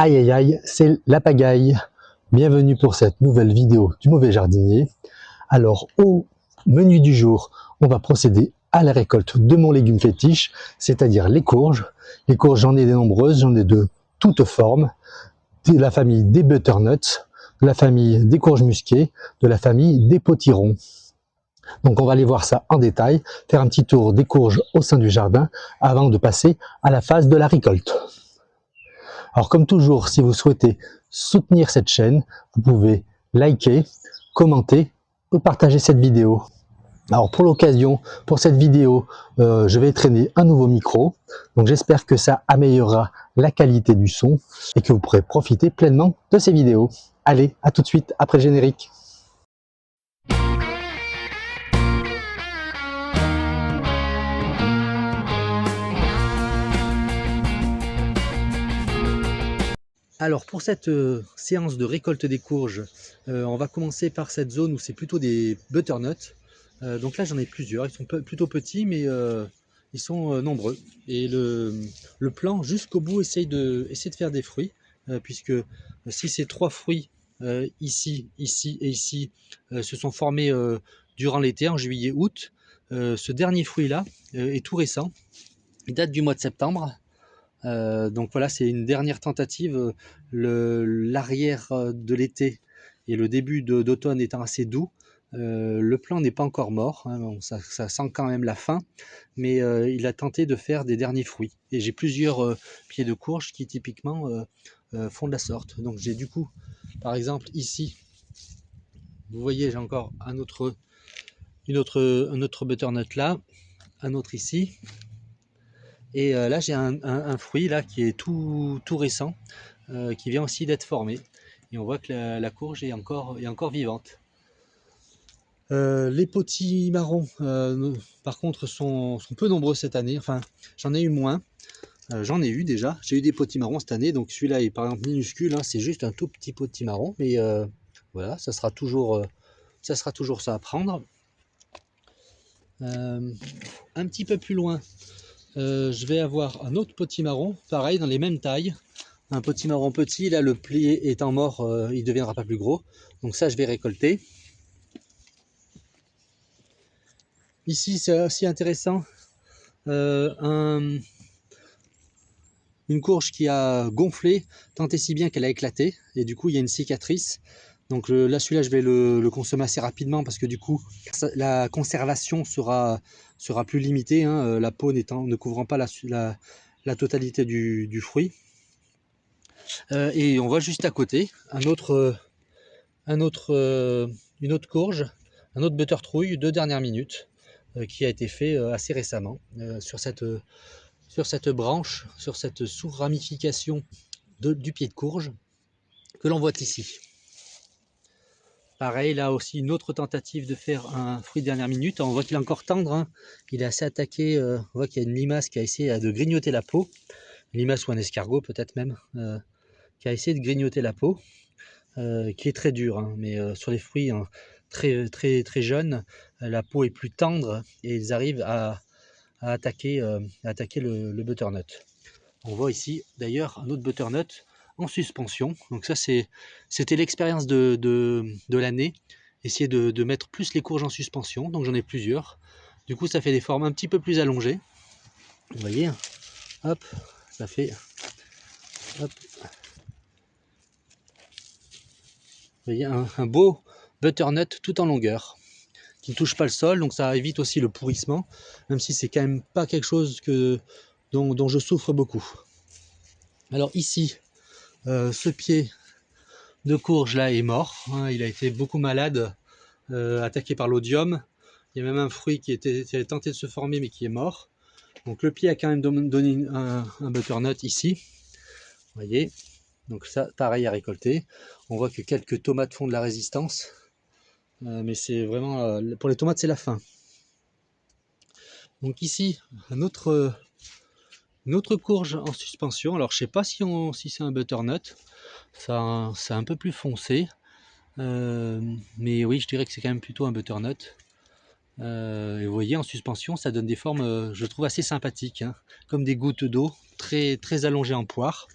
Aïe aïe aïe, c'est la pagaille. Bienvenue pour cette nouvelle vidéo du mauvais jardinier. Alors au menu du jour, on va procéder à la récolte de mon légume fétiche, c'est-à-dire les courges. Les courges, j'en ai de nombreuses, j'en ai de toutes formes, de la famille des butternuts, de la famille des courges musquées, de la famille des potirons. Donc on va aller voir ça en détail, faire un petit tour des courges au sein du jardin avant de passer à la phase de la récolte. Alors comme toujours, si vous souhaitez soutenir cette chaîne, vous pouvez liker, commenter ou partager cette vidéo. Alors pour l'occasion, pour cette vidéo, je vais traîner un nouveau micro. Donc j'espère que ça améliorera la qualité du son et que vous pourrez profiter pleinement de ces vidéos. Allez, à tout de suite après le générique. Alors pour cette séance de récolte des courges, on va commencer par cette zone où c'est plutôt des butternuts. Donc là j'en ai plusieurs, ils sont plutôt petits mais ils sont nombreux. Et le plan jusqu'au bout essaye de faire des fruits, puisque si ces trois fruits ici, ici et ici se sont formés durant l'été, en juillet-août, ce dernier fruit là est tout récent, il date du mois de septembre. Donc voilà, c'est une dernière tentative. L'arrière de l'été et le début d'automne étant assez doux, le plant n'est pas encore mort, hein, bon, ça sent quand même la fin, mais il a tenté de faire des derniers fruits. Et j'ai plusieurs pieds de courge qui typiquement font de la sorte. Donc j'ai du coup, par exemple ici, vous voyez, j'ai encore un autre butternut là, un autre ici. Et là j'ai un fruit là qui est tout récent, qui vient aussi d'être formé. Et on voit que la courge est encore vivante. Les potimarrons, par contre, sont peu nombreux cette année. Enfin, j'en ai eu moins. J'en ai eu déjà. J'ai eu des potimarrons cette année. Donc celui-là est par exemple minuscule, hein, c'est juste un tout petit potimarron. Mais voilà, ça sera toujours ça à prendre. Un petit peu plus loin, je vais avoir un autre potimarron, pareil, dans les mêmes tailles. Un potimarron petit, là le pli étant mort, il ne deviendra pas plus gros. Donc ça, je vais récolter. Ici, c'est aussi intéressant, une courge qui a gonflé, tant et si bien qu'elle a éclaté. Et du coup, il y a une cicatrice. Donc là, celui-là, je vais le consommer assez rapidement parce que du coup, la conservation sera plus limitée, hein, la peau ne couvrant pas la totalité du fruit. Et on voit juste à côté une autre courge, un autre buttertrouille de dernière minute qui a été fait assez récemment sur cette branche, sur cette sous-ramification du pied de courge que l'on voit ici. Pareil, là aussi une autre tentative de faire un fruit de dernière minute. On voit qu'il est encore tendre, hein. Il est assez attaqué. On voit qu'il y a une limace qui a essayé de grignoter la peau, une limace ou un escargot peut-être même, qui a essayé de grignoter la peau. Qui est très dur, hein, mais sur les fruits hein, très jeunes, la peau est plus tendre et ils arrivent à attaquer le butternut. On voit ici d'ailleurs un autre butternut en suspension. Donc ça c'était l'expérience de l'année, essayer de mettre plus les courges en suspension. Donc j'en ai plusieurs. Du coup ça fait des formes un petit peu plus allongées. Vous voyez, hop, ça fait, hop. Vous voyez, un beau butternut tout en longueur, qui ne touche pas le sol, donc ça évite aussi le pourrissement, même si c'est quand même pas quelque chose dont je souffre beaucoup. Alors ici, ce pied de courge là est mort, hein, il a été beaucoup malade, attaqué par l'odium. Il y a même un fruit qui a tenté de se former mais qui est mort. Donc le pied a quand même donné un butternut ici, vous voyez. Donc ça, pareil à récolter. On voit que quelques tomates font de la résistance. Mais c'est vraiment, pour les tomates, c'est la fin. Donc ici, une autre courge en suspension. Alors je sais pas si c'est un butternut. Ça, c'est un peu plus foncé. Mais oui, je dirais que c'est quand même plutôt un butternut. Et vous voyez, en suspension, ça donne des formes, je trouve, assez sympathiques, hein, comme des gouttes d'eau, très allongées en poire.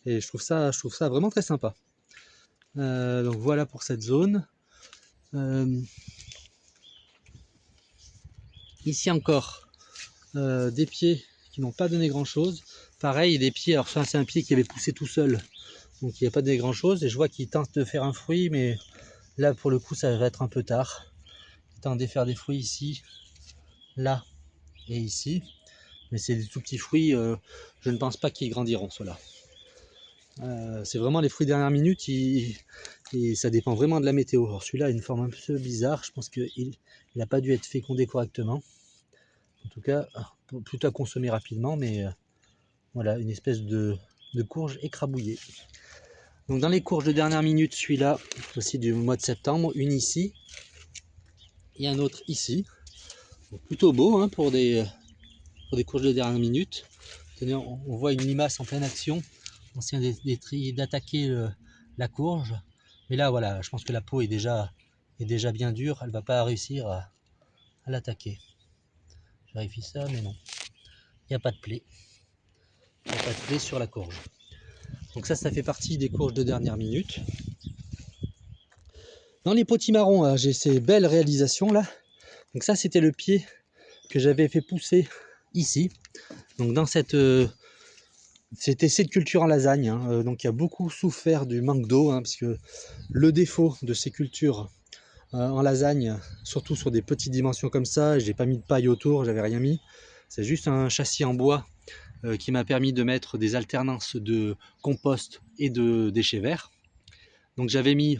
Et je trouve ça vraiment très sympa. Donc voilà pour cette zone. Ici encore, des pieds qui n'ont pas donné grand chose. Pareil, des pieds, alors ça c'est un pied qui avait poussé tout seul, donc il n'a pas donné grand chose. Et je vois qu'il tente de faire un fruit, mais là pour le coup ça va être un peu tard. Il tente de faire des fruits ici, là et ici. Mais c'est des tout petits fruits, je ne pense pas qu'ils grandiront ceux-là. C'est vraiment les fruits dernière minute, et ça dépend vraiment de la météo. Alors celui-là a une forme un peu bizarre, je pense qu'il n'a pas dû être fécondé correctement. En tout cas, plutôt à consommer rapidement, mais voilà, une espèce de courge écrabouillée. Donc dans les courges de dernière minute, celui-là, aussi du mois de septembre, une ici, et un autre ici. Donc plutôt beau hein, pour des courges de dernière minute. Tenez, on voit une limace en pleine action, on essaie d'attaquer la courge. Mais là, voilà, je pense que la peau est déjà bien dure, elle ne va pas réussir à l'attaquer. Je vérifie ça, mais non. Il n'y a pas de plaie. Il n'y a pas de plaie sur la courge. Donc ça fait partie des courges de dernière minute. Dans les potimarrons, j'ai ces belles réalisations là. Donc ça, c'était le pied que j'avais fait pousser ici. Donc dans cette essai de culture en lasagne, hein, donc il a beaucoup souffert du manque d'eau, hein, parce que le défaut de ces cultures en lasagne, surtout sur des petites dimensions comme ça, j'ai pas mis de paille autour, j'avais rien mis, c'est juste un châssis en bois qui m'a permis de mettre des alternances de compost et de déchets verts. Donc j'avais mis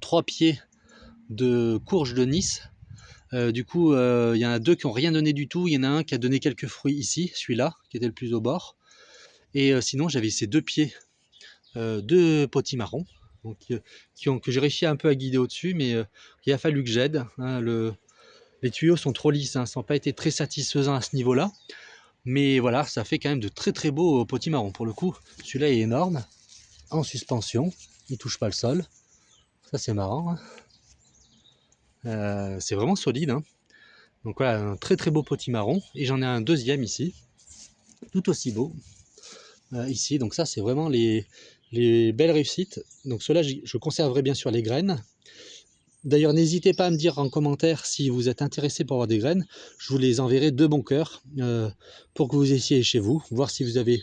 3 pieds de courge de Nice. Du coup, il y en a 2 qui n'ont rien donné du tout. Il y en a un qui a donné quelques fruits ici, celui-là, qui était le plus au bord. Et sinon, j'avais ces 2 pieds de potimarron, donc, que j'ai réussi un peu à guider au-dessus, mais il a fallu que j'aide. Hein, les tuyaux sont trop lisses, hein, ça n'a pas été très satisfaisant à ce niveau-là. Mais voilà, ça fait quand même de très très beaux potimarrons. Pour le coup, celui-là est énorme, en suspension, il ne touche pas le sol. Ça, c'est marrant. Hein. C'est vraiment solide. Hein. Donc voilà, un très très beau potimarron. Et j'en ai un deuxième ici, tout aussi beau. Ici, donc ça, c'est vraiment les belles réussites. Donc ceux-là, je conserverai bien sûr les graines. D'ailleurs, n'hésitez pas à me dire en commentaire si vous êtes intéressé pour avoir des graines. Je vous les enverrai de bon cœur pour que vous essayiez chez vous, voir si vous avez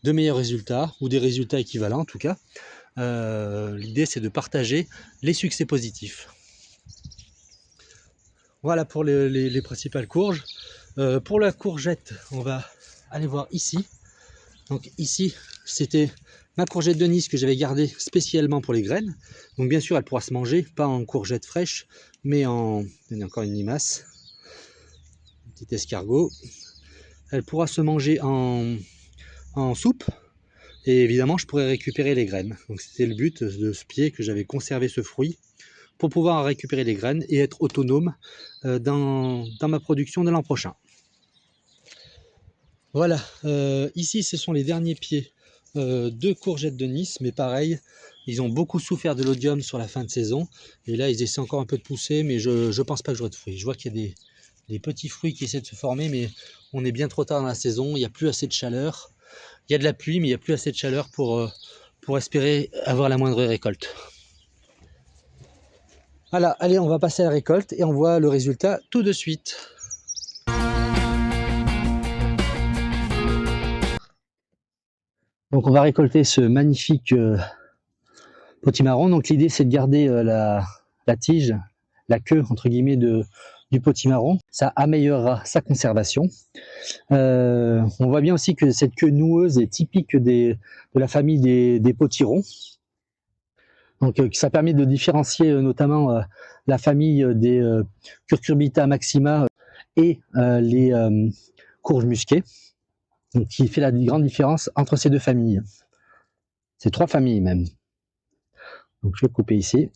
de meilleurs résultats ou des résultats équivalents en tout cas. L'idée, c'est de partager les succès positifs. Voilà pour les principales courges. Pour la courgette, on va aller voir ici. Donc ici, c'était ma courgette de Nice que j'avais gardée spécialement pour les graines. Donc bien sûr, elle pourra se manger, pas en courgette fraîche, mais en... Il y a encore une limace, un petit escargot. Elle pourra se manger en soupe. Et évidemment, je pourrais récupérer les graines. Donc c'était le but de ce pied, que j'avais conservé ce fruit, pour pouvoir récupérer les graines et être autonome dans ma production de l'an prochain. Voilà, ici ce sont les derniers pieds de courgettes de Nice, mais pareil, ils ont beaucoup souffert de l'odium sur la fin de saison, et là ils essaient encore un peu de pousser, mais je pense pas que j'aurai de fruits. Je vois qu'il y a des petits fruits qui essaient de se former, mais on est bien trop tard dans la saison, il n'y a plus assez de chaleur, il y a de la pluie, mais il n'y a plus assez de chaleur pour espérer avoir la moindre récolte. Voilà, allez, on va passer à la récolte, et on voit le résultat tout de suite. Donc on va récolter ce magnifique potimarron. Donc l'idée, c'est de garder la tige, la queue entre guillemets du potimarron. Ça améliorera sa conservation. On voit bien aussi que cette queue noueuse est typique de la famille des potirons. Donc ça permet de différencier notamment la famille des Cucurbita maxima et les courges musquées. Donc, qui fait la grande différence entre ces deux familles. C'est 3 familles même. Donc je vais couper ici.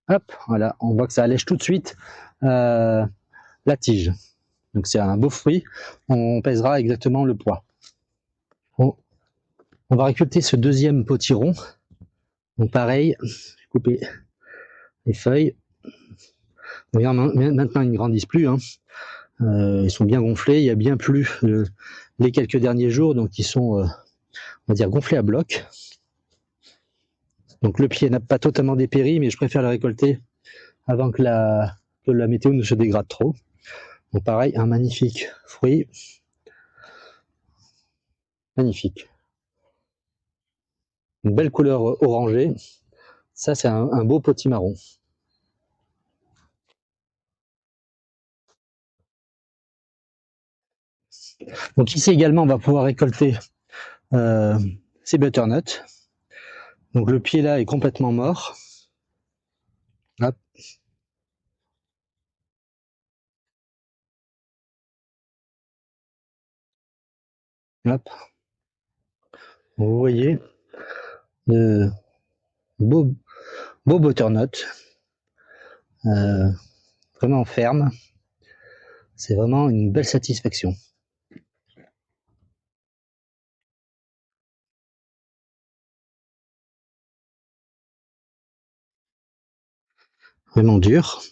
Hop, voilà, on voit que ça allège tout de suite la tige. Donc c'est un beau fruit, on pèsera exactement le poids. On va récolter ce deuxième potiron. Donc pareil, je vais couper les feuilles. Maintenant ils ne grandissent plus, hein. Ils sont bien gonflés, il y a bien plu les quelques derniers jours, donc ils sont on va dire gonflé à bloc. Donc le pied n'a pas totalement dépéri, mais je préfère le récolter avant que la météo ne se dégrade trop. Donc pareil, un magnifique fruit. Magnifique. Une belle couleur orangée. Ça, c'est un beau potimarron. Donc ici également, on va pouvoir récolter ces butternuts. Donc le pied là est complètement mort. Hop. Hop. Vous voyez, beau butternut, vraiment ferme. C'est vraiment une belle satisfaction. Vraiment dur.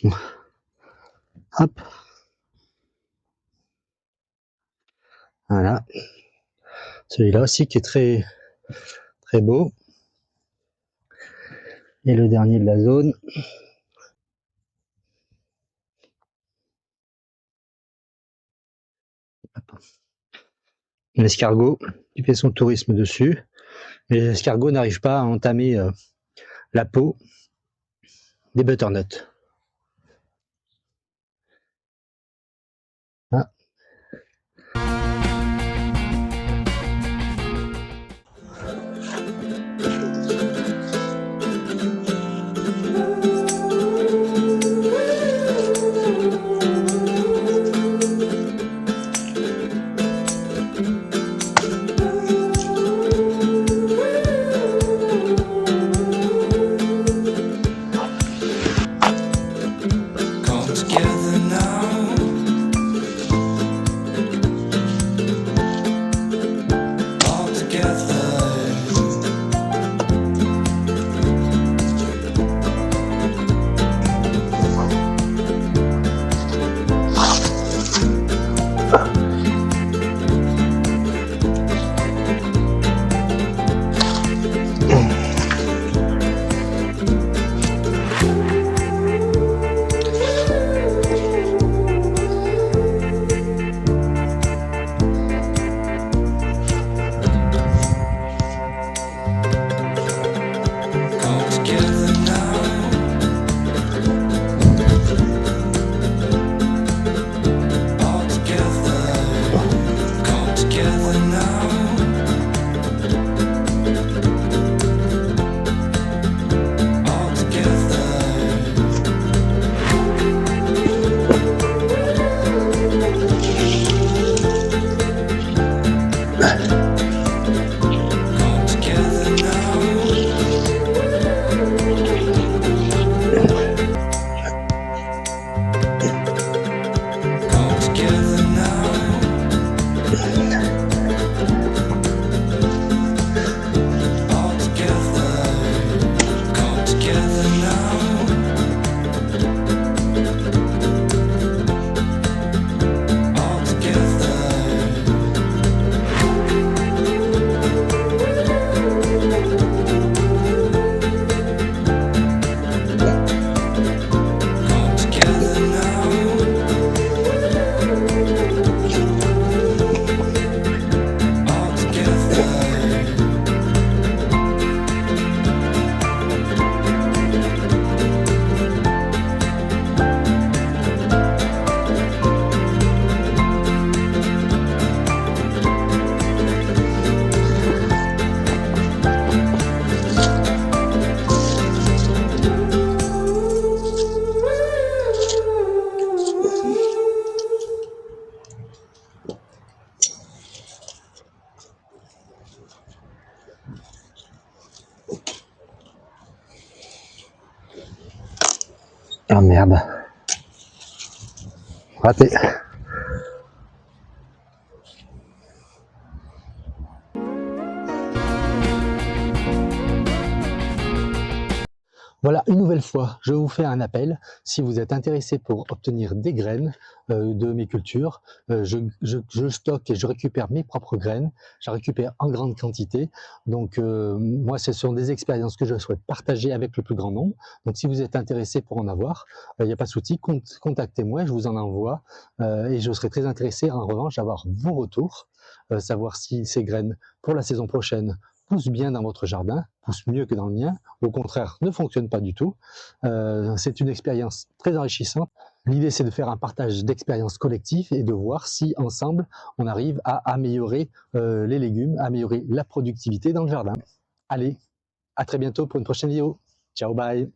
Hop. Voilà. Celui-là aussi qui est très très beau. Et le dernier de la zone. L'escargot qui fait son tourisme dessus. Mais l'escargot n'arrive pas à entamer la peau des butternuts. Ah. Ah merde. Raté. Voilà, une nouvelle fois, je vous fais un appel. Si vous êtes intéressé pour obtenir des graines de mes cultures, je stocke et je récupère mes propres graines. Je récupère en grande quantité. Donc, moi, ce sont des expériences que je souhaite partager avec le plus grand nombre. Donc, si vous êtes intéressé pour en avoir, il n'y a pas de souci, contactez-moi, je vous en envoie. Et je serai très intéressé, en revanche, d'avoir vos retours, savoir si ces graines pour la saison prochaine poussent bien dans votre jardin, poussent mieux que dans le mien, au contraire, ne fonctionnent pas du tout. C'est une expérience très enrichissante. L'idée, c'est de faire un partage d'expériences collectives et de voir si, ensemble, on arrive à améliorer les légumes, améliorer la productivité dans le jardin. Allez, à très bientôt pour une prochaine vidéo. Ciao, bye!